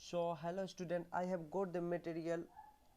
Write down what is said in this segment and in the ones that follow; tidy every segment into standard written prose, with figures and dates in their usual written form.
So hello student, I have got the material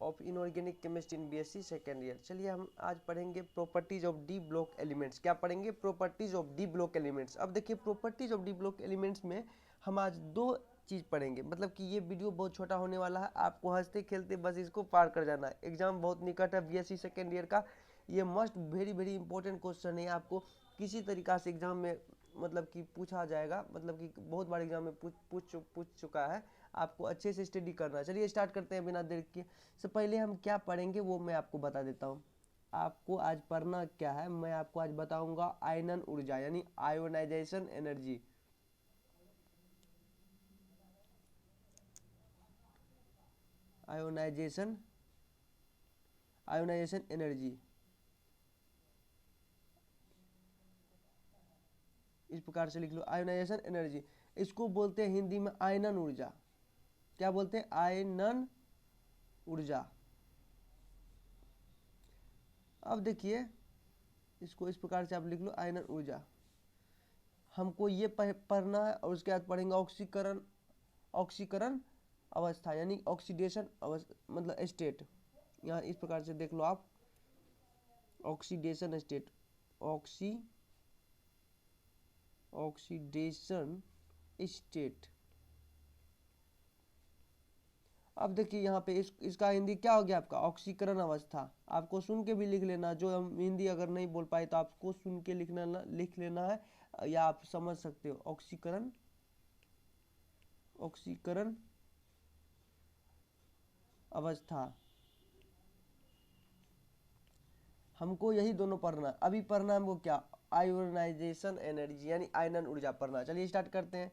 of inorganic chemistry in BSc second year. चलिए हम आज पढ़ेंगे properties of D block elements. क्या पढ़ेंगे? Properties of D block elements. अब देखिए properties of D block elements में हम आज दो चीज़ पढ़ेंगे, मतलब कि ये वीडियो बहुत छोटा होने वाला है, आपको हंसते खेलते बस इसको पार कर जाना है। एग्जाम बहुत निकट है BSc सेकेंड ईयर का, ये must very very important question है। आपको किसी तरीका से एग्जाम में मतलब कि पूछा जाएगा, मतलब कि बहुत बार एग्जाम में पूछ चुका है। आपको अच्छे से स्टडी करना है। चलिए स्टार्ट करते हैं बिना देर के। से पहले हम क्या पढ़ेंगे वो मैं आपको बता देता हूँ। आपको आज पढ़ना क्या है, मैं आपको आज बताऊंगा आयनन ऊर्जा यानी ionisation energy. Ionisation ionisation energy इस प्रकार से लिख लो, आयोनाइजेशन एनर्जी। इसको बोलते हैं हिंदी में आयनन ऊर्जा। क्या बोलते हैं? आयनन ऊर्जा। अब देखिए इसको इस प्रकार से आप लिख लो, आयनन ऊर्जा। हमको ये पढ़ना है और उसके बाद पढ़ेंगे ऑक्सीकरण ऑक्सीकरण अवस्था यानी ऑक्सीडेशन अवस्था, मतलब स्टेट। यहाँ इस प्रकार से देख लो आप, ऑक्सीडेशन स्टेट, ऑक्सीडेशन स्टेट। अब देखिए यहाँ पे इसका हिंदी क्या हो गया आपका? ऑक्सीकरण अवस्था। आपको सुन के भी लिख लेना, जो हम हिंदी अगर नहीं बोल पाए तो आपको सुन के लिख लेना है, या आप समझ सकते हो। ऑक्सीकरण अवस्था, हमको यही दोनों पढ़ना है। अभी पढ़ना है हमको क्या? आयोनाइजेशन एनर्जी यानी आयनन ऊर्जा पढ़ना। चलिए स्टार्ट करते हैं।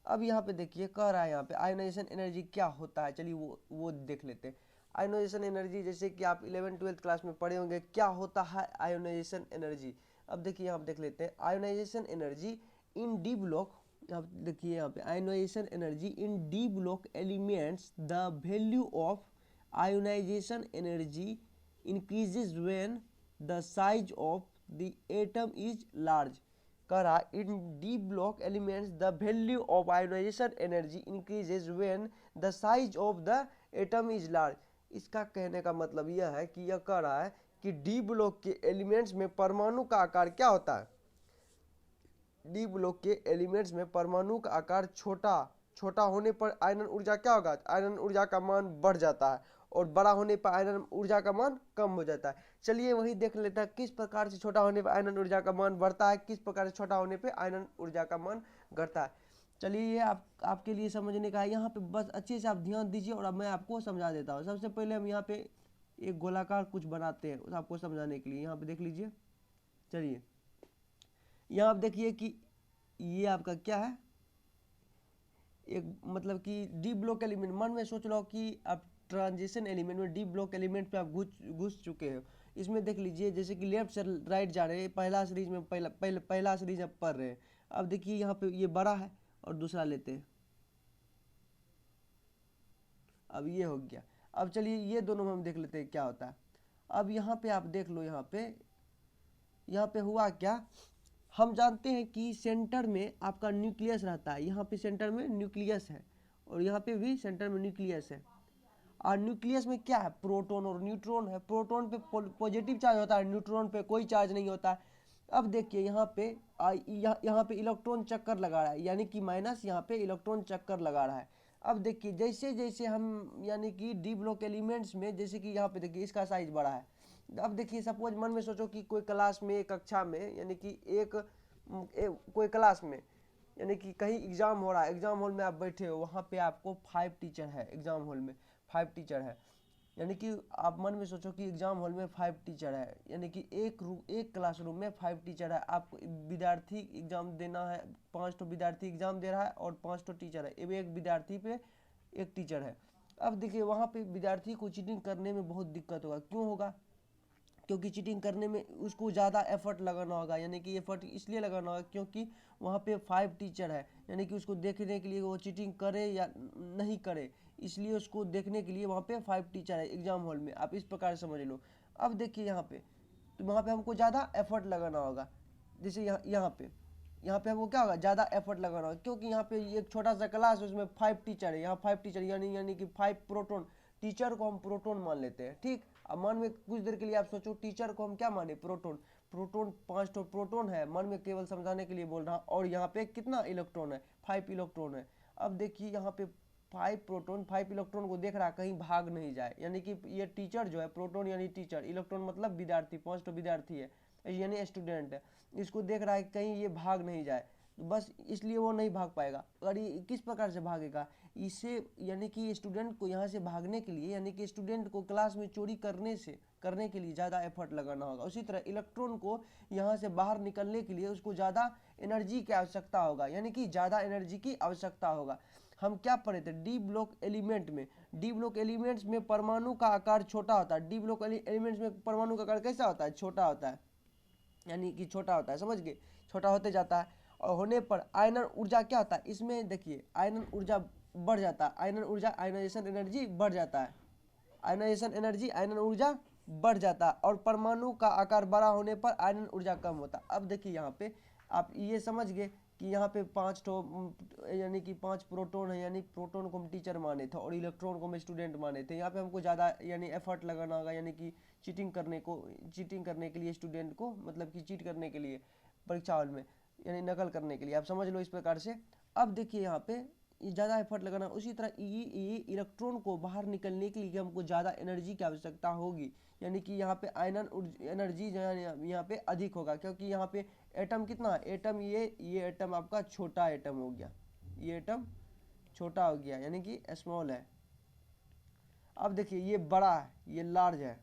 अब यहाँ पे देखिए कह रहा है यहाँ पे आयोनाइजेशन एनर्जी क्या होता है। चलिए वो देख लेते हैं। आयोनाइजेशन एनर्जी जैसे कि आप 11th-12th क्लास में पढ़े होंगे, क्या होता है आयोनाइजेशन एनर्जी। अब देखिए यहाँ पे देख लेते हैं ionisation energy in D block. आप देखिए यहाँ पे ionisation energy in D block elements, the value of ionisation energy increases when the size of the atom is large। कह रहा in d block elements the value of ionization energy increases when the size of the atom is large। इसका कहने का मतलब यह है कि यह कह रहा है कि डी ब्लॉक के एलिमेंट्स में परमाणु का आकार क्या होता है? डी ब्लॉक के एलिमेंट्स में परमाणु का आकार छोटा होने पर आयनन ऊर्जा क्या होगा? आयनन ऊर्जा का मान बढ़ जाता है, और बड़ा होने पर आयनन ऊर्जा का मान कम हो जाता है। चलिए वही देख लेते हैं किस प्रकार से छोटा होने पर आयनन ऊर्जा का मान बढ़ता है, किस प्रकार से छोटा होने पर आयनन ऊर्जा का मान घटता है। चलिए ये आपके लिए समझने का है। यहाँ पे बस अच्छे से आप ध्यान दीजिए और अब मैं आपको समझा देता हूँ। सबसे पहले हम यहाँ पे एक गोलाकार कुछ बनाते हैं आपको समझाने के लिए। यहाँ पे देख लीजिए। चलिए यहाँ आप देखिए कि ये आपका क्या है, एक मतलब कि डी ब्लॉक एलिमेंट। मन में सोच लो कि आप ट्रांजिशन एलिमेंट में डी ब्लॉक एलिमेंट पे आप घुस चुके हो। इसमें देख लीजिए जैसे कि लेफ्ट से राइट जा रहे हैं, पहला सीरीज में पहला सीरीज आप पढ़ रहे हैं। अब देखिए यहाँ पे ये बड़ा है और दूसरा लेते हैं। अब ये हो गया। अब चलिए ये दोनों में हम देख लेते हैं क्या होता है। अब यहाँ पे आप देख लो, यहाँ पे हुआ क्या, हम जानते हैं कि सेंटर में आपका न्यूक्लियस रहता है। यहाँ पे सेंटर में न्यूक्लियस है और यहाँ पे भी सेंटर में न्यूक्लियस है। और न्यूक्लियस में क्या है? प्रोटॉन और न्यूट्रॉन है। प्रोटॉन पे पॉजिटिव चार्ज होता है, न्यूट्रॉन पे कोई चार्ज नहीं होता है। अब देखिए यहाँ पे यहाँ पे इलेक्ट्रॉन चक्कर लगा रहा है, यानी कि माइनस यहाँ पे इलेक्ट्रॉन चक्कर लगा रहा है। अब देखिए जैसे जैसे हम यानी कि डी ब्लॉक एलिमेंट्स में, जैसे कि यहाँ पे देखिए इसका साइज बड़ा है। अब देखिए सपोज मन में सोचो कि कोई क्लास में, कक्षा में, यानी कि कोई क्लास में, यानी कि कहीं एग्जाम हो रहा है, एग्जाम हॉल में आप बैठे हो, वहाँ पे आपको 5 टीचर है। एग्जाम हॉल में 5 टीचर है, यानी कि आप मन में सोचो कि एग्जाम हॉल में 5 टीचर है, यानी कि एक क्लासरूम में 5 टीचर है। आप विद्यार्थी एग्जाम देना है, 5 विद्यार्थी एग्जाम दे रहा है और 5 टीचर है। एक विद्यार्थी पे एक टीचर है। अब देखिए वहाँ पे विद्यार्थी को चीटिंग करने में बहुत दिक्कत होगा। क्यों होगा? क्योंकि चीटिंग करने में उसको ज़्यादा एफर्ट लगाना होगा, यानी कि एफर्ट इसलिए लगाना होगा क्योंकि वहाँ पे 5 टीचर है, यानी कि उसको देखने के लिए वो चीटिंग करे या नहीं करे, इसलिए उसको देखने के लिए वहाँ पे 5 टीचर है एग्जाम हॉल में। आप इस प्रकार समझ लो। अब देखिए यहाँ पे, तो वहाँ पे हमको ज़्यादा एफर्ट लगाना होगा। जैसे यहाँ पे यहाँ पे हमको क्या होगा, ज़्यादा एफर्ट लगाना होगा, क्योंकि यहाँ पे एक छोटा सा क्लास है, उसमें 5 टीचर है, यहाँ 5 टीचर यानी कि 5 प्रोटोन, टीचर को हम प्रोटोन मान लेते हैं। ठीक, अब मन में कुछ देर के लिए आप सोचो, टीचर को हम क्या माने, प्रोटोन। प्रोटोन 5 तो प्रोटोन है, मन में केवल समझाने के लिए बोल रहा हूँ। और यहाँ पे कितना इलेक्ट्रॉन है, 5 इलेक्ट्रॉन है। अब देखिए यहाँ पे 5 प्रोटोन 5 इलेक्ट्रॉन को देख रहा, कहीं भाग नहीं जाए, यानी कि ये टीचर जो है, प्रोटोन यानी टीचर, इलेक्ट्रॉन मतलब विद्यार्थी, 5 तो विद्यार्थी है यानी स्टूडेंट है, इसको देख रहा है कहीं ये भाग नहीं जाए, बस इसलिए वो नहीं भाग पाएगा। और ये किस प्रकार से भागेगा, इससे यानी कि स्टूडेंट को यहाँ से भागने के लिए, यानी कि स्टूडेंट को क्लास में चोरी करने के लिए ज़्यादा एफर्ट लगाना होगा। उसी तरह इलेक्ट्रॉन को यहाँ से बाहर निकलने के लिए उसको ज़्यादा एनर्जी की आवश्यकता होगा, यानी कि ज़्यादा एनर्जी की आवश्यकता होगा। हम क्या पढ़े थे डी ब्लॉक एलिमेंट में, डी ब्लॉक एलिमेंट्स में परमाणु का आकार छोटा होता है। डी ब्लॉक एलिमेंट्स में परमाणु का आकार कैसा होता है, छोटा होता है, यानी कि छोटा होता है, समझ गए, छोटा होते जाता है। और होने पर आयनन ऊर्जा क्या होता है, इसमें देखिए आयनन ऊर्जा बढ़ जाता है, आयनन ऊर्जा आयनाइजेशन एनर्जी बढ़ जाता है, आयनाइजेशन एनर्जी आयनन ऊर्जा बढ़ जाता है। और परमाणु का आकार बड़ा होने पर आयनन ऊर्जा कम होता है। अब देखिए यहाँ पे आप ये समझ गए कि यहाँ पे 5 यानी कि 5 प्रोटोन है, यानी प्रोटोन को हम टीचर माने थे और इलेक्ट्रॉन को हम स्टूडेंट माने थे। यहाँ पे हमको ज़्यादा यानी एफर्ट लगाना होगा, यानी कि चीटिंग करने के लिए स्टूडेंट को, मतलब कि चीट करने के लिए परीक्षा हॉल में, यानी नकल करने के लिए, आप समझ लो इस प्रकार से। अब देखिए यहाँ पे ज़्यादा एफर्ट लगाना, उसी तरह ये इलेक्ट्रॉन को बाहर निकलने के लिए हमको ज़्यादा एनर्जी की आवश्यकता होगी, यानी कि यहाँ पे आयनन एनर्जी यहाँ पे अधिक होगा, क्योंकि यहाँ पे एटम कितना है, एटम ये एटम आपका छोटा एटम हो गया, ये एटम छोटा हो गया, यानी कि स्मॉल है। अब देखिए ये बड़ा है, ये लार्ज है,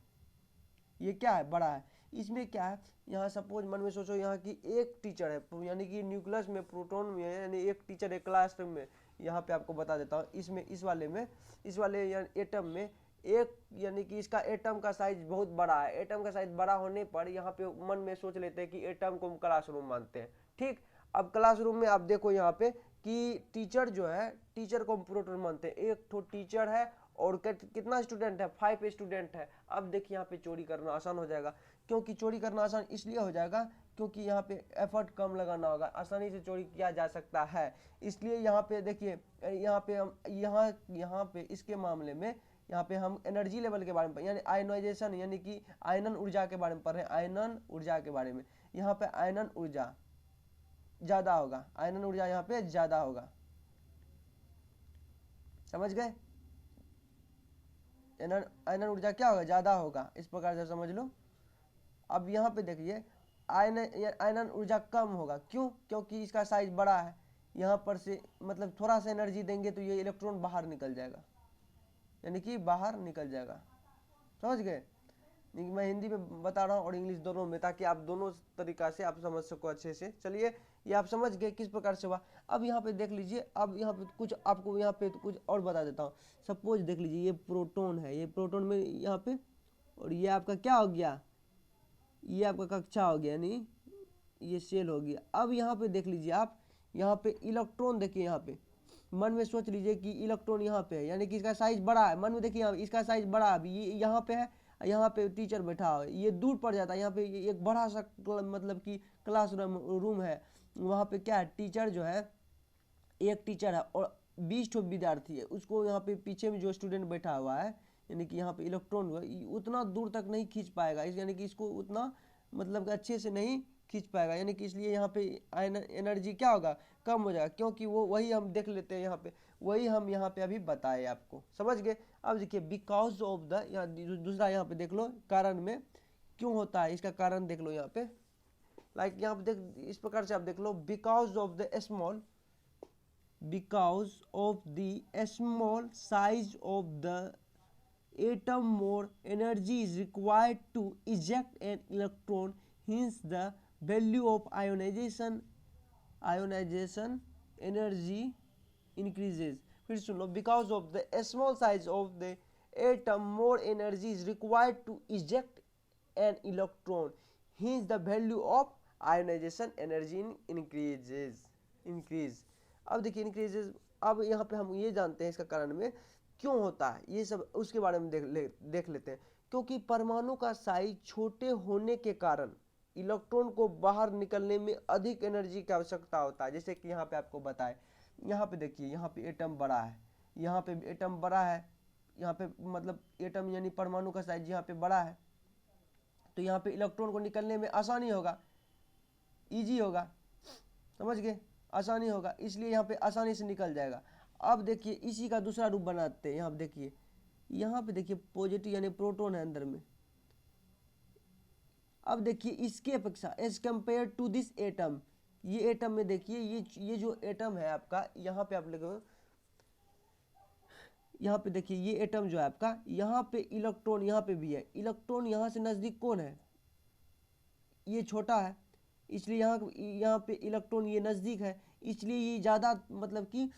ये क्या है, बड़ा है। इसमें क्या है, यहाँ सपोज मन में सोचो यहाँ की एक टीचर है, यानी कि न्यूक्लियस में प्रोटॉन में है, यानी एक टीचर है क्लास में। यहाँ पे आपको बता देता हूँ, इसमें इस वाले एटम में एक, यानी कि इसका एटम का साइज बहुत बड़ा है। एटम का साइज बड़ा होने पर यहाँ पे मन में सोच लेते हैं कि एटम को हम क्लासरूम मानते हैं। ठीक, अब क्लासरूम में आप देखो यहाँ पे कि टीचर जो है, टीचर को हम प्रोटॉन मानते हैं, एक तो टीचर है और कितना स्टूडेंट है, 5 स्टूडेंट है। अब देखिए यहाँ पे चोरी करना आसान हो जाएगा, क्योंकि चोरी करना आसान इसलिए हो जाएगा क्योंकि यहाँ पे एफर्ट कम लगाना होगा, आसानी से चोरी किया जा सकता है। इसलिए यहाँ पे देखिए, यहाँ पे हम यहाँ पे इसके मामले में यहाँ पे हम एनर्जी लेवल के बारे में, यानी आयनाइजेशन, यानी कि आयनन ऊर्जा के बारे में पढ़ रहे हैं, आयनन ऊर्जा के बारे में। यहाँ पे आयनन ऊर्जा ज़्यादा होगा, आयनन ऊर्जा यहाँ पे ज़्यादा होगा, समझ गए। आयनन ऊर्जा क्या होगा, ज़्यादा होगा, इस प्रकार से समझ लो। अब यहाँ पे देखिए आयनन ऊर्जा कम होगा, क्यों, क्योंकि इसका साइज बड़ा है। यहाँ पर से मतलब थोड़ा सा एनर्जी देंगे तो ये इलेक्ट्रॉन बाहर निकल जाएगा, यानी कि बाहर निकल जाएगा, समझ गए। मैं हिंदी में बता रहा हूँ और इंग्लिश दोनों में, ताकि आप दोनों तरीका से आप समझ सको अच्छे से। चलिए ये आप समझ गए किस प्रकार से हुआ। अब यहाँ पे देख लीजिए, अब यहाँ पे कुछ आपको यहाँ पे कुछ और बता देता हूँ। सपोज देख लीजिए ये प्रोटॉन है, ये प्रोटॉन में यहाँ पे, और ये आपका क्या हो गया, ये आपका कक्षा हो गया, यानी ये सेल हो गया। अब यहाँ पे देख लीजिए आप, यहाँ पे इलेक्ट्रॉन देखिए, यहाँ पे मन में सोच लीजिए कि इलेक्ट्रॉन यहाँ पे है, यानी कि इसका साइज बड़ा है। मन में देखिए इसका साइज बड़ा है, ये यहाँ पे है, यहाँ पे टीचर बैठा है, ये दूर पड़ जाता है। यहाँ पे एक बड़ा सा मतलब कि क्लास रूम है, वहाँ पे क्या है, टीचर जो है, एक टीचर है और 20 ठो विद्यार्थी है। उसको यहाँ पे पीछे में जो स्टूडेंट बैठा हुआ है, यानी कि यहाँ पे इलेक्ट्रॉन उतना दूर तक नहीं खींच पाएगा, यानी कि इसको उतना मतलब अच्छे से नहीं खींच पाएगा, यानी कि इसलिए यहाँ पे एनर्जी क्या होगा, कम हो जाएगा, क्योंकि वो वही हम देख लेते हैं यहाँ पे, वही हम यहाँ पे अभी बताए आपको, समझ गए। अब देखिए बिकॉज ऑफ द, यहाँ दूसरा यहाँ पे देख लो, कारण में क्यों होता है, इसका कारण देख लो यहाँ पे, लाइक यहाँ पे देख, इस प्रकार से आप देख लो, because of the small, because of the small size of the atom more energy is required to eject an electron, hence the value of ionization energy increases। फिर सुनो, because of the small size of the atom more energy is required to eject an electron, hence the value of ionization energy increase। अब देखिए increases, अब यहाँ पे हम ये जानते हैं इसका कारण में क्यों होता है, ये सब उसके बारे में देख लेते हैं। क्योंकि परमाणु का साइज छोटे होने के कारण, इलेक्ट्रॉन को बाहर निकलने में अधिक एनर्जी की आवश्यकता होता है। जैसे कि यहाँ पे आपको बताए, यहाँ पे देखिए, यहाँ पे एटम बड़ा है, यहाँ पे एटम बड़ा है, यहाँ पे मतलब एटम यानी परमाणु का साइज यहाँ पे बड़ा है, तो यहाँ पे इलेक्ट्रॉन को निकलने में आसानी होगा, इजी होगा, समझ गए, आसानी होगा, इसलिए यहाँ पे आसानी से निकल जाएगा। अब देखिए इसी का दूसरा रूप बनाते हैं। यहाँ पे देखिए पॉजिटिव यानी प्रोटॉन है अंदर में। अब देखिए इसके अपेक्षा as compare to this atom, ये एटम में देखिए ये जो एटम है आपका, यहाँ पे आप लोग यहाँ पे देखिए ये एटम जो है आपका, यहाँ पे इलेक्ट्रॉन यहाँ पे भी है, इलेक्ट्रॉन यहाँ से नजदीक कौन है, ये छोटा है, इसलिए यहाँ पे इलेक्ट्रॉन ये नजदीक है, इसलिए ये ज़्यादा मतलब कि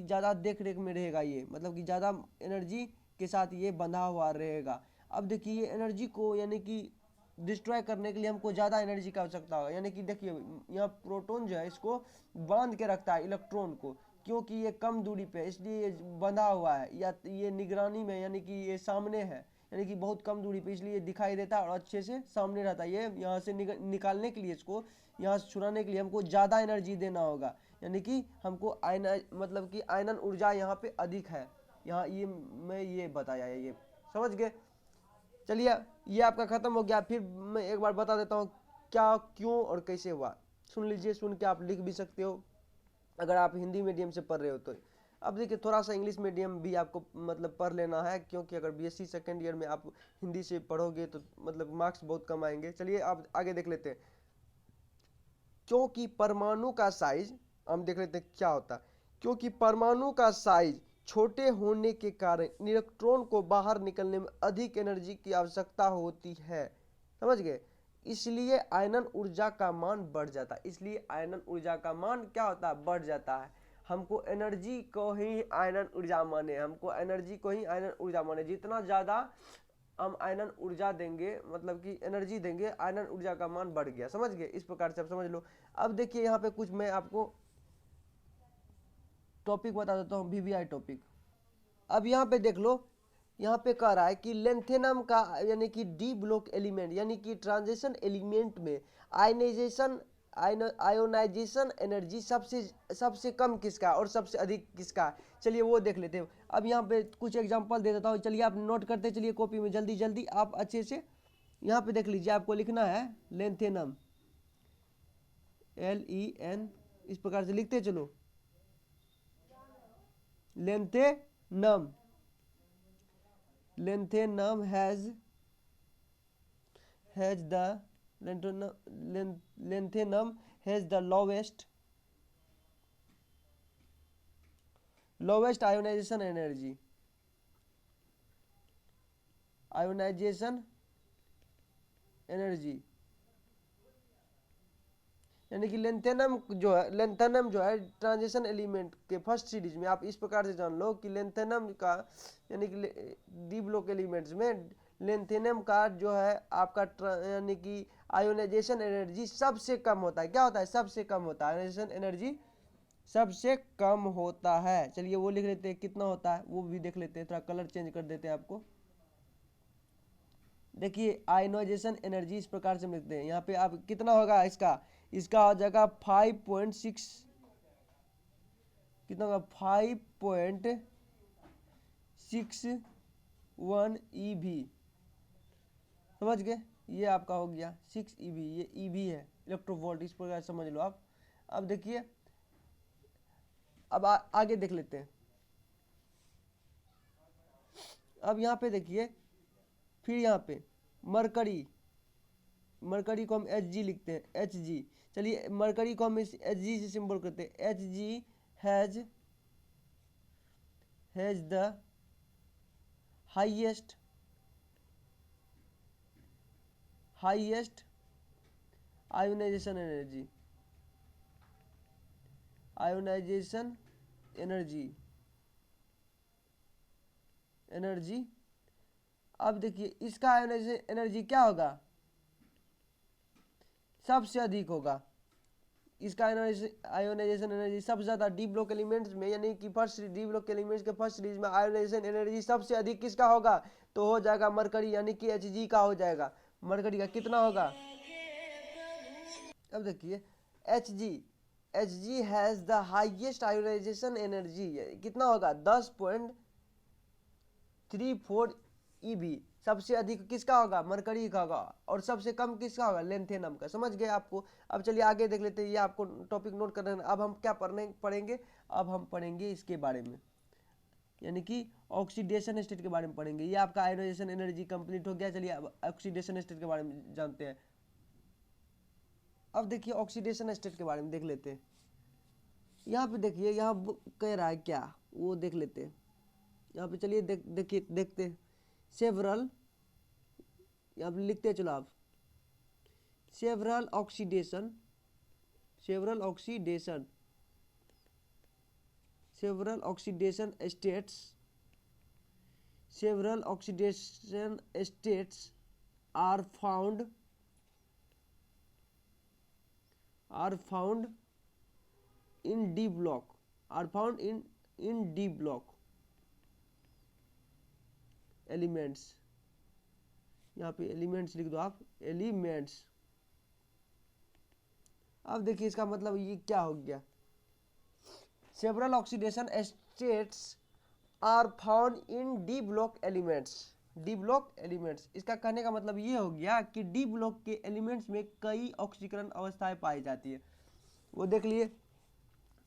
ज़्यादा देख रेख में रहेगा, ये मतलब कि ज़्यादा एनर्जी के साथ ये बंधा हुआ रहेगा। अब देखिए ये एनर्जी को यानी कि डिस्ट्रॉय करने के लिए हमको ज़्यादा एनर्जी की आवश्यकता होगा, यानी कि देखिए यहाँ प्रोटॉन जो है इसको बांध के रखता है इलेक्ट्रॉन को, क्योंकि ये कम दूरी पे इसलिए ये बंधा हुआ है, या ये निगरानी में यानी कि ये सामने है, यानी कि बहुत कम दूरी पे, इसलिए दिखाई देता है और अच्छे से सामने रहता है। ये यहाँ से निकालने के लिए, इसको यहाँ से छुड़ाने के लिए हमको ज़्यादा एनर्जी देना होगा, यानी कि हमको मतलब कि आयनन ऊर्जा यहाँ पे अधिक है। यहाँ ये बताया है, ये समझ गए। चलिए ये आपका खत्म हो गया। फिर मैं एक बार बता देता हूँ क्या, क्यों और कैसे हुआ। सुन लीजिए, सुन के आप लिख भी सकते हो अगर आप हिंदी मीडियम से पढ़ रहे हो तो। अब देखिए थोड़ा सा इंग्लिश मीडियम भी आपको मतलब पढ़ लेना है, क्योंकि अगर बीएससी सेकेंड ईयर में आप हिंदी से पढ़ोगे तो मतलब मार्क्स बहुत कम आएंगे। चलिए आप आगे देख लेते हैं। क्योंकि परमाणु का साइज, हम देख लेते हैं क्या होता है। क्योंकि परमाणु का साइज छोटे होने के कारण इलेक्ट्रॉन को बाहर निकलने में अधिक एनर्जी की आवश्यकता होती है, समझ गए, इसलिए आयनन ऊर्जा का मान बढ़ जाता है। इसलिए आयनन ऊर्जा का मान क्या होता है, बढ़ जाता है। हमको एनर्जी को ही आयनन ऊर्जा माने, हमको एनर्जी को ही आयनन ऊर्जा माने। जितना ज़्यादा हम आयनन ऊर्जा देंगे, मतलब कि एनर्जी देंगे, आयनन ऊर्जा का मान बढ़ गया, समझ गए। इस प्रकार से आप समझ लो। अब देखिए यहाँ पे कुछ मैं आपको टॉपिक बता देता हूँ, वीवीआई टॉपिक। अब यहाँ पे देख लो, यहाँ पे कह रहा है कि लेंथेनम का यानी कि डी ब्लॉक एलिमेंट यानी कि ट्रांजिशन एलिमेंट में आयोनाइजेशन एनर्जी सबसे कम किसका और सबसे अधिक किसका। चलिए वो देख लेते हैं। अब यहाँ पे कुछ एग्जांपल दे देता हूँ, चलिए आप नोट करते चलिए कॉपी में, जल्दी जल्दी आप अच्छे से यहाँ पे देख लीजिए। आपको लिखना है लेंथेनम, LEN, इस प्रकार से लिखते चलो, lanthanum has the lowest ionization energy, यानी कि लेंथेनम जो है ट्रांजिशन एलिमेंट के फर्स्ट सीरीज में। आप इस प्रकार से जान लो कि लेंथेनम का यानी कि डी ब्लॉक एलिमेंट्स में लेंथेनम का जो है आपका यानी कि आयोनाइजेशन एनर्जी सबसे कम होता है। क्या होता है, सबसे कम होता है, आयोनाइजेशन एनर्जी सबसे कम होता है। चलिए वो लिख लेते हैं कितना होता है, वो भी देख लेते हैं, थोड़ा कलर चेंज कर देते हैं आपको। देखिए आयोनाइजेशन एनर्जी इस प्रकार से लिखते हैं। यहाँ पे आप कितना होगा, इसका हो जाएगा 5.6, कितना होगा 5.61 EV, समझ गए। ये आपका हो गया 6 EV, ये EV है, इलेक्ट्रोवोल्ट, इस प्रकार समझ लो आप। अब देखिए, अब आगे देख लेते हैं। अब यहाँ पे देखिए, फिर यहाँ पे मरकरी को हम Hg लिखते हैं, Hg। चलिए मरकरी को हम Hg से सिंबल करते हैं, Hg has the highest ionisation energy. अब देखिए इसका आयोनाइजेशन एनर्जी क्या होगा, सबसे अधिक होगा। इसका आयोनाइजेशन एनर्जी सबसे ज्यादा डी ब्लॉक एलिमेंट्स में, यानी कि डी ब्लॉक एलिमेंट्स के फर्स्ट सीरीज में आयोनाइजेशन एनर्जी सबसे अधिक किसका होगा, तो हो जाएगा मरकरी यानी कि Hg का हो जाएगा। मरकरी का कितना होगा। अब देखिए H G has the highest ionisation energy, कितना होगा 10.34 EV। सबसे अधिक किसका होगा, मरकरी का होगा, और सबसे कम किसका होगा, लेंथेनम का। समझ गए आपको। अब चलिए आगे देख लेते हैं, ये आपको टॉपिक नोट कर रहे हैं। अब हम क्या पढ़ेंगे, अब हम पढ़ेंगे इसके बारे में, यानी कि ऑक्सीडेशन स्टेट के बारे में पढ़ेंगे। ये आपका आयोनाइजेशन एनर्जी कंप्लीट हो गया। चलिए अब ऑक्सीडेशन स्टेट के बारे में जानते हैं। अब देखिए ऑक्सीडेशन स्टेट के बारे में देख लेते हैं। यहाँ पे देखिए, यहाँ कह रहा है क्या, वो देख लेते हैं। यहाँ पे चलिए देखते हैं। सेवरल, यहाँ पे लिखते हैं, चलो आप, several oxidation states are found in D block, elements. यहाँ पे एलिमेंट्स लिख दो आप, एलिमेंट्स। अब देखिए इसका मतलब ये क्या हो गया, several oxidation states are found in D block elements. इसका कहने का मतलब ये हो गया कि डी ब्लॉक के एलिमेंट्स में कई ऑक्सीकरण अवस्थाएं पाई जाती है, वो देख लिए।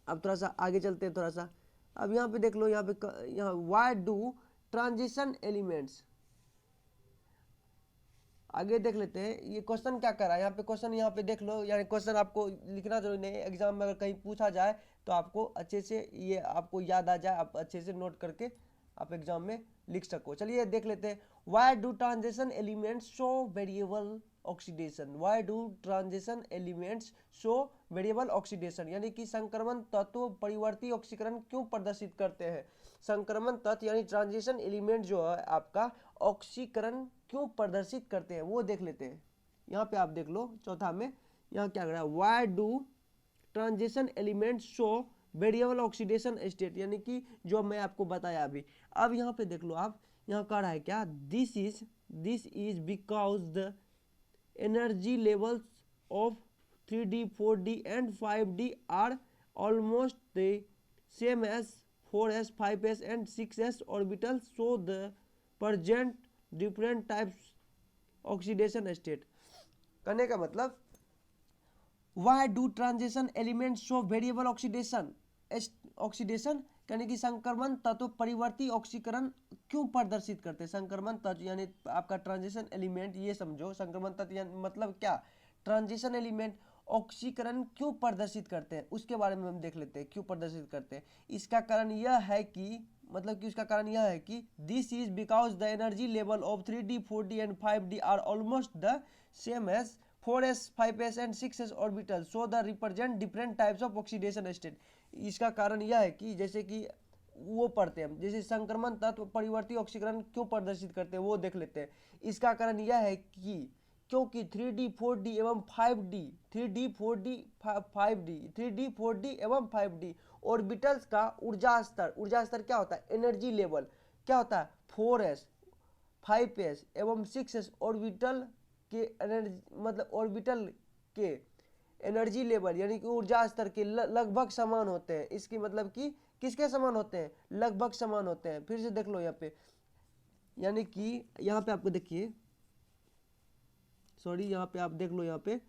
अब थोड़ा सा आगे चलते हैं थोड़ा सा। अब यहाँ पे देख लो, यहाँ व्हाई डू ट्रांजिशन एलिमेंट्स, आगे देख लेते हैं। ये क्वेश्चन क्या कर रहा है, यहाँ पे क्वेश्चन, यहाँ पे देख लो। यानी क्वेश्चन आपको लिखना जरूरी नहीं है, एग्जाम में अगर कहीं पूछा जाए तो आपको अच्छे से ये आपको याद आ जाए, आप अच्छे से नोट करके आप एग्जाम में लिख सको। चलिए देख लेते हैं। Why do transition elements show variable oxidation, यानी कि संक्रमण तत्व परिवर्ती ऑक्सीकरण क्यों प्रदर्शित करते हैं। संक्रमण तत्व यानी ट्रांजिशन एलिमेंट जो है आपका ऑक्सीकरण क्यों प्रदर्शित करते हैं, वो देख लेते हैं। यहाँ पे आप देख लो चौथा में, यहाँ क्या कर रहा है, why do transition element show variable oxidation state, यानी कि जो मैं आपको बताया अभी। अब यहाँ पे देख लो आप, यहाँ कह रहा है क्या, this is because the energy levels of 3D 4D and 5D are almost the same as 4s 5s and 6s orbitals, so the present different types oxidation state. कहने का मतलब why do transition element show variable oxidation, यानी कि संक्रमण तत्व परिवर्ती ऑक्सीकरण क्यों प्रदर्शित करते हैं। संक्रमण तत्व यानी आपका ट्रांजिशन एलिमेंट, ये समझो संक्रमण तत्व मतलब क्या, ट्रांजिशन एलिमेंट ऑक्सीकरण क्यों प्रदर्शित करते हैं, उसके बारे में हम देख लेते हैं, क्यों प्रदर्शित करते हैं। इसका कारण यह है कि उसका कारण यह है कि this is because the energy level of 3D 4D and 5D are almost the same as 4s 5s and 6s orbital, so the represent different types of oxidation state. इसका कारण यह है कि जैसे कि वो पढ़ते हैं, जैसे संक्रमण तत्व परिवर्ती ऑक्सीकरण क्यों प्रदर्शित करते हैं, वो देख लेते हैं। इसका कारण यह है कि क्योंकि 3D 4D एवं 5D 3D 4D एवं 5D ऑर्बिटल्स का ऊर्जा स्तर क्या होता है, एनर्जी लेवल क्या होता है, 4s 5s एवं 6s ऑर्बिटल के ऑर्बिटल के एनर्जी लेवल यानी कि ऊर्जा स्तर के लगभग समान होते हैं। इसकी मतलब कि किसके समान होते हैं, लगभग समान होते हैं। फिर से देख लो यहाँ पे, यानी कि यहाँ पे आपको देखिए, सॉरी यहाँ पे आप देख लो, यहाँ पे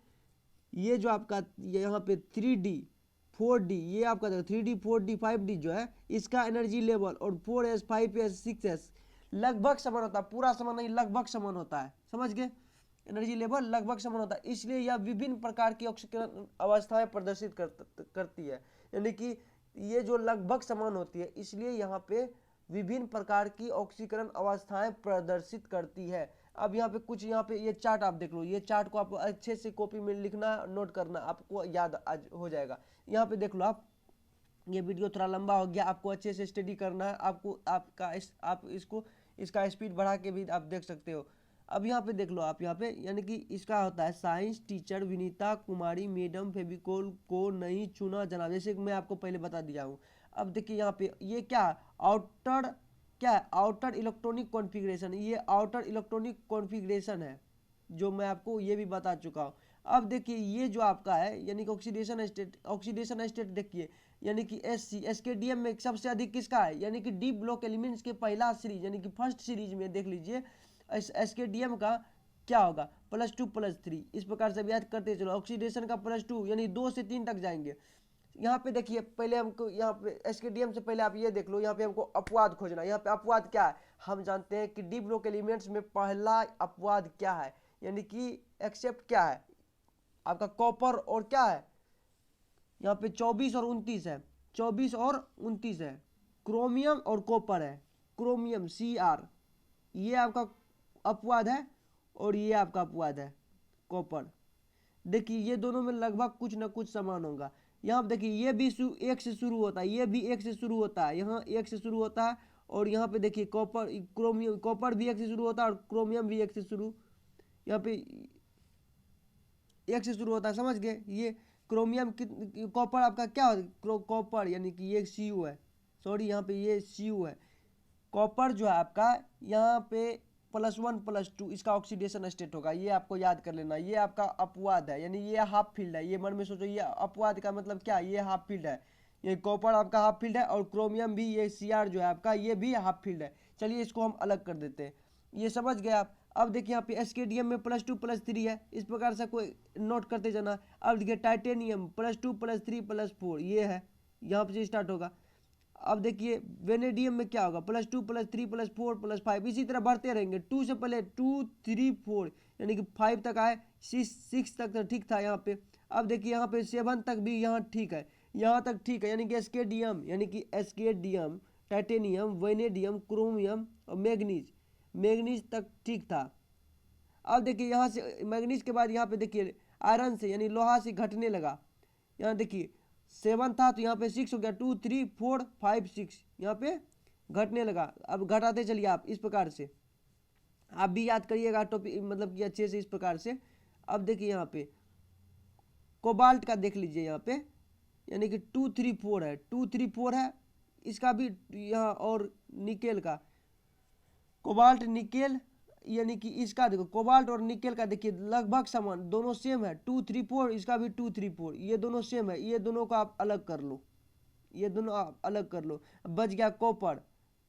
ये जो आपका यहाँ पे 3D 4D, ये आपका 3D 4D 5D जो है, इसका एनर्जी लेवल और 4s 5s 6s लगभग समान होता है, पूरा समान नहीं, लगभग समान होता है। समझ गए, एनर्जी लेवल लगभग समान होता है, इसलिए यह विभिन्न प्रकार की ऑक्सीकरण अवस्थाएं प्रदर्शित करती है। यानी कि ये जो लगभग समान होती है, इसलिए यहाँ पे विभिन्न प्रकार की ऑक्सीकरण अवस्थाएं प्रदर्शित करती है। अब यहाँ पे कुछ, यहाँ पे ये चार्ट आप देख लो, ये चार्ट को आप अच्छे से कॉपी में लिखना, नोट करना, आपको याद आज हो जाएगा। यहाँ पे देख लो आप, ये वीडियो थोड़ा लंबा हो गया, आपको अच्छे से स्टडी करना है, आपको आप इसका स्पीड बढ़ा के भी आप देख सकते हो। अब यहाँ पे देख लो आप, यहाँ पे यानी कि इसका होता है साइंस टीचर विनीता कुमारी मैडम फेविकोल को नहीं चुना जनाब, जैसे मैं आपको पहले बता दिया हूँ। अब देखिए यहाँ पे ये क्या आउटर इलेक्ट्रॉनिक कॉन्फ़िगरेशन, ये आउटर इलेक्ट्रॉनिक कॉन्फ़िगरेशन है। जो मैं आपको ये भी बता चुका हूँ। अब देखिए ये जो आपका है यानी कि ऑक्सीडेशन स्टेट देखिए, यानी कि एसकेडीएम में सबसे अधिक किसका है, यानी कि डी ब्लॉक एलिमेंट्स के पहला सीरीज यानी कि फर्स्ट सीरीज में देख लीजिए एसकेडीएम का क्या होगा, +2+3। इस प्रकार से याद करते चलो। ऑक्सीडेशन का +2 यानी 2 से 3 तक जाएंगे। यहाँ पे देखिए पहले हमको यहाँ पे एसकेडीएम से पहले आप ये देख लो, यहाँ पे हमको अपवाद खोजना है। यहाँ पे अपवाद क्या है, हम जानते हैं कि डी ब्लॉक एलिमेंट्स में पहला अपवाद क्या है, यानी कि एक्सेप्ट क्या है आपका कॉपर और क्या है, यहाँ पे 24 और 29 है, 24 और 29 है, क्रोमियम और कॉपर है, क्रोमियम Cr ये आपका अपवाद है और ये आपका अपवाद है कॉपर। देखिए ये दोनों में लगभग कुछ ना कुछ समान होगा। यहाँ पे देखिए ये भी एक से शुरू होता है, ये भी एक से शुरू होता है, यहाँ एक से शुरू होता है, और यहाँ पे देखिए कॉपर भी एक से शुरू होता है और क्रोमियम भी एक से शुरू, यहाँ पे एक से शुरू होता है, समझ गए। ये क्रोमियम कॉपर आपका क्या होता है, कॉपर यानी कि ये Cu है, सॉरी यहाँ पे ये Cu है। कॉपर जो है आपका यहाँ पे +1+2 इसका ऑक्सीडेशन स्टेट होगा, ये आपको याद कर लेना। ये आपका अपवाद है यानी ये हाफ फील्ड है, ये मन में सोचो ये अपवाद का मतलब क्या, ये हाफ फील्ड है। ये कॉपर आपका हाफ फील्ड है और क्रोमियम भी ये Cr जो है आपका ये भी हाफ फील्ड है। चलिए इसको हम अलग कर देते हैं, ये समझ गए आप। अब देखिए यहाँ पे एसकेडीएम में +2+3 है, इस प्रकार से कोई नोट करते जाना। अब देखिए टाइटेनियम +2+3+4 ये है, यहाँ पे से स्टार्ट होगा। अब देखिए वेनेडियम में क्या होगा, +2+3+4+5 इसी तरह बढ़ते रहेंगे। 2 से पहले 2 3 4 यानी कि 5 तक आए, 6 तक तो ठीक था यहाँ पे। अब देखिए यहाँ पे 7 तक भी यहाँ ठीक है, यहाँ तक ठीक है, यानी कि एसकेडीएम टाइटेनियम वेनेडियम क्रोमियम और मैग्नीज तक ठीक था। अब देखिए यहाँ से मैग्नीज के बाद यहाँ पे देखिए आयरन से यानी लोहा से घटने लगा। यहाँ देखिए 7 था तो यहाँ पे 6 हो गया, 2 3 4 5 6 यहाँ पे घटने लगा। अब घटाते चलिए आप इस प्रकार से, आप भी याद करिएगा टॉपिक मतलब कि अच्छे से इस प्रकार से। अब देखिए यहाँ पे कोबाल्ट का देख लीजिए, यहाँ पे यानी कि 2 3 4 है, 2 3 4 है इसका भी यहाँ, और निकेल का कोबाल्ट निकेल यानी कि इसका देखो कोबाल्ट और निकेल का देखिए लगभग समान, दोनों सेम है, 2 3 4 इसका भी 2 3 4 ये दोनों सेम है। ये दोनों को आप अलग कर लो, ये दोनों आप अलग कर लो। बच गया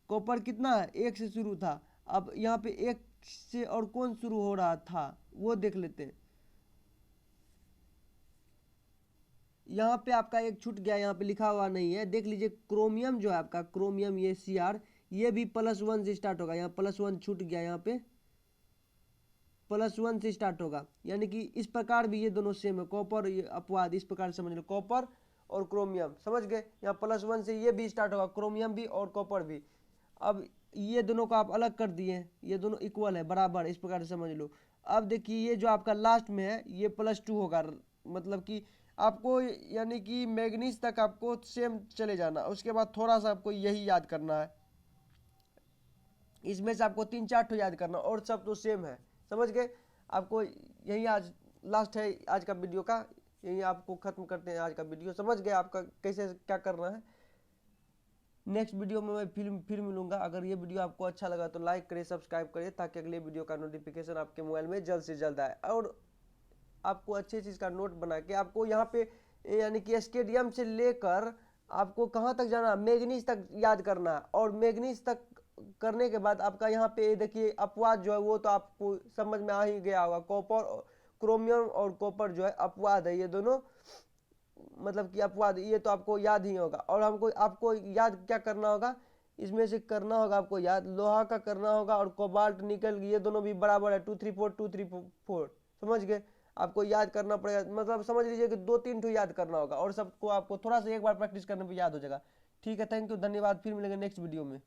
कॉपर कितना है, 1 से शुरू था। अब यहाँ पे 1 से और कौन शुरू हो रहा था वो देख लेते हैं। यहाँ पे आपका एक छूट गया, यहाँ पे लिखा हुआ नहीं है, देख लीजिए क्रोमियम जो है आपका क्रोमियम ये Cr ये भी +1 से स्टार्ट होगा, यहाँ +1 छूट गया, यहाँ पे +1 से स्टार्ट होगा। यानी कि इस प्रकार भी ये दोनों सेम है, कॉपर ये अपवाद, इस प्रकार समझ लो कॉपर और क्रोमियम, समझ गए। यहाँ +1 से ये भी स्टार्ट होगा, क्रोमियम भी और कॉपर भी। अब ये दोनों को आप अलग कर दिए, ये दोनों इक्वल है, बराबर, इस प्रकार से समझ लो। अब देखिए ये जो आपका लास्ट में है ये +2 होगा, मतलब कि आपको यानी कि मैग्नीज तक आपको सेम चले जाना, उसके बाद थोड़ा सा आपको यही याद करना है, इसमें से आपको 3 4 ठो याद करना और सब तो सेम है, समझ गए। आपको यही आज लास्ट है आज का वीडियो का, यही आपको खत्म करते हैं आज का वीडियो। समझ गए आपका कैसे क्या करना है। नेक्स्ट वीडियो में मैं फिर मिलूंगा। अगर ये वीडियो आपको अच्छा लगा तो लाइक करिए, सब्सक्राइब करिए, ताकि अगले वीडियो का नोटिफिकेशन आपके मोबाइल में जल्द से जल्द आए। और आपको अच्छे चीज़ का नोट बना के आपको यहाँ पे यानी कि एसकेडीएम से लेकर आपको कहाँ तक जाना, मैग्नीज तक याद करना है। और मैग्नीज तक करने के बाद आपका यहाँ पे देखिए अपवाद जो है वो तो आपको समझ में आ ही गया होगा। कॉपर क्रोमियम और कॉपर जो है अपवाद है, ये दोनों मतलब कि अपवाद, ये तो आपको याद ही होगा। और हमको आपको याद क्या करना होगा, इसमें से करना होगा आपको याद लोहा का करना होगा, और कोबाल्ट निकल ये दोनों भी बराबर है, 2 3 4 2 3 4, समझ गए। आपको याद करना पड़ेगा, मतलब समझ लीजिए कि 2 3 ठो याद करना होगा, और सबको आपको थोड़ा सा एक बार प्रैक्टिस करने पर याद हो जाएगा। ठीक है, थैंक यू, धन्यवाद, फिर मिलेंगे नेक्स्ट वीडियो में।